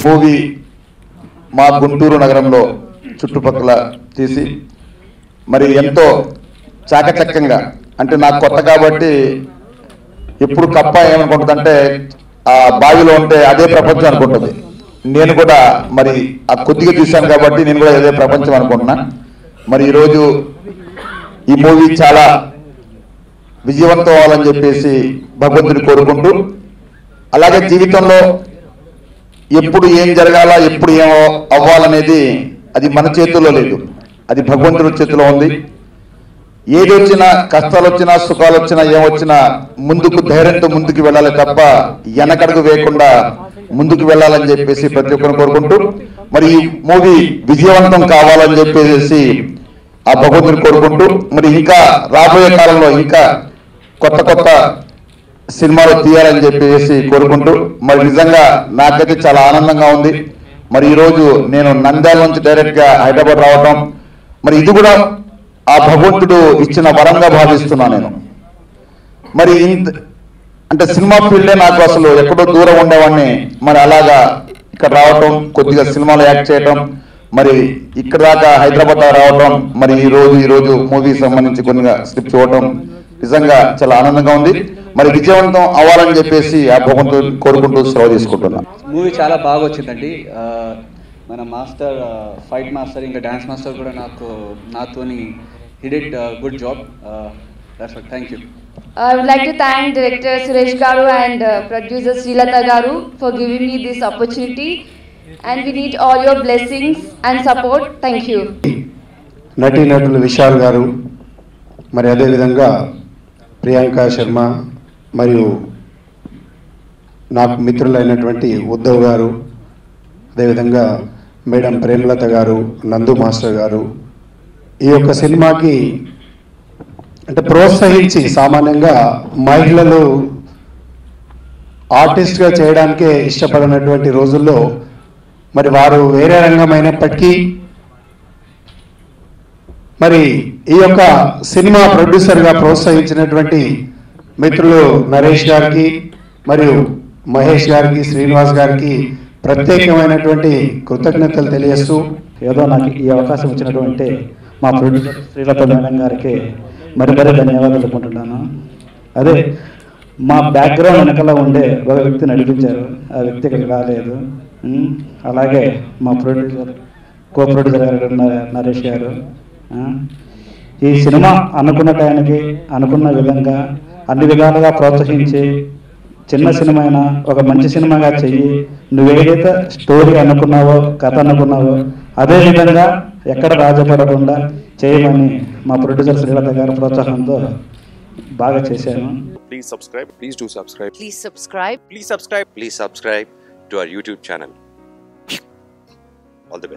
Movie మా గుంటూరు నగరంలో చుట్టుపక్కల తీసి మరి ఎంతో చాకచక్యంగా, అంటే నాకు కొత్త కాబట్టి ఎప్పుడు కప్ప ఏమనుకుంటుందంటే ఆ బావిలో ఉంటే అదే ప్రపంచం అనుకుంటుంది. నేను కూడా మరి ఆ కొద్దిగా చూశాను కాబట్టి నేను కూడా అదే ప్రపంచం అనుకుంటున్నా. మరి ఈరోజు ఈ మూవీ చాలా విజయవంతం అవ్వాలని చెప్పేసి భగవంతుని కోరుకుంటూ, అలాగే జీవితంలో ఎప్పుడు ఏం జరగాల, ఎప్పుడు ఏం అవ్వాలనేది అది మన చేతుల్లో లేదు, అది భగవంతుడి చేతిలో ఉంది. ఏది వచ్చినా, కష్టాలు వచ్చినా, సుఖాలు వచ్చినా, ఏమొచ్చినా ముందుకు ధైర్యంతో ముందుకు వెళ్ళాలి తప్ప వెనకడుగు వేయకుండా ముందుకు వెళ్ళాలని చెప్పేసి ప్రతి ఒక్కరిని కోరుకుంటూ, మరి ఈ మూవీ విజయవంతం కావాలని చెప్పేసి ఆ భగవంతుని కోరుకుంటూ, మరి ఇంకా రాబోయే కాలంలో ఇంకా కొత్త కొత్త సినిమాలు తీయాలని చెప్పేసి కోరుకుంటూ, మరి నిజంగా నాకైతే చాలా ఆనందంగా ఉంది. మరి ఈరోజు నేను నంద్యాల నుంచి డైరెక్ట్గా హైదరాబాద్ రావటం, మరి ఇది కూడా ఆ భగవంతుడు ఇచ్చిన వరంగా భావిస్తున్నా నేను. మరి అంటే సినిమా ఫీల్డే నాకు అసలు ఎక్కడో దూరం ఉండేవాడిని, మరి అలాగా ఇక్కడ రావటం, కొద్దిగా సినిమాలో యాక్ట్ చేయటం, మరి ఇక్కడ దాకా హైదరాబాద్ రావటం, మరి ఈరోజు మూవీకి సంబంధించి కొద్దిగా స్క్రిప్ట్ చూడటం నిజంగా చాలా ఆనందంగా ఉంది. మరి విజయవంతం అవ్వాలని చెప్పేసి ఆ భగవంతుని కోరుకుంటూ సెలవు తీసుకుంటున్నా. మూవీ చాలా బాగా వచ్చిందండి. మన మాస్టర్, ఫైట్ మాస్టర్, ఇంకా డాన్స్ మాస్టర్ కూడా నాతోని he did a good job. That's all. Thank you. I would like to thank director Suresh Garu and producer Srilata Garu for giving me this opportunity, and we need all your blessings and support. Thank you. నటులు విశాల్ గారు, మరి అదే విధంగా ప్రియాంక శర్మ, మరియు నాకు మిత్రులైనటువంటి ఉద్ధవ్ గారు, అదేవిధంగా madam Premalatha గారు, నందు మాస్టర్ గారు, ఈ యొక్క సినిమాకి అంటే ప్రోత్సహించి, సామాన్యంగా మహిళలు ఆర్టిస్ట్గా చేయడానికే ఇష్టపడినటువంటి రోజుల్లో మరి వారు వేరే రంగమైనప్పటికీ మరి ఈ యొక్క సినిమా ప్రొడ్యూసర్గా ప్రోత్సహించినటువంటి మిత్రులు నరేష్ గారికి, మరియు మహేష్ గారికి, శ్రీనివాస్ గారికి ప్రత్యేకమైనటువంటి కృతజ్ఞతలు తెలియజేస్తూ, ఏదో నాకు ఈ అవకాశం ఇచ్చినటువంటి మా ప్రొడ్యూసర్ శ్రీలత మేడం గారికి మరి ధన్యవాదాలు చెప్పుకుంటున్నాను. అదే మా బ్యాక్గ్రౌండ్ వెనకాల ఉండే ఒక వ్యక్తి నడిపించారు, ఆ వ్యక్తి ఇక్కడికి రాలేదు. అలాగే మా కో ప్రొడ్యూసర్ గారు నరేష్ గారు ఈ సినిమా అనుకున్న టైంకి అనుకున్న విధంగా అన్ని విధాలుగా ప్రోత్సహించి, చిన్న సినిమా అయినా ఒక మంచి సినిమాగా చెయ్యి, నువ్వేదైతే స్టోరీ అనుకున్నావో, కథ అనుకున్నావో అదే విధంగా ఎక్కడ రాజపడకుండా చేయమని మా ప్రొడ్యూసర్ శ్రీలత గారి ప్రోత్సాహంతో బాగా చేశాను. Please subscribe. Please do subscribe. Please subscribe. Please subscribe. Please subscribe to our YouTube channel.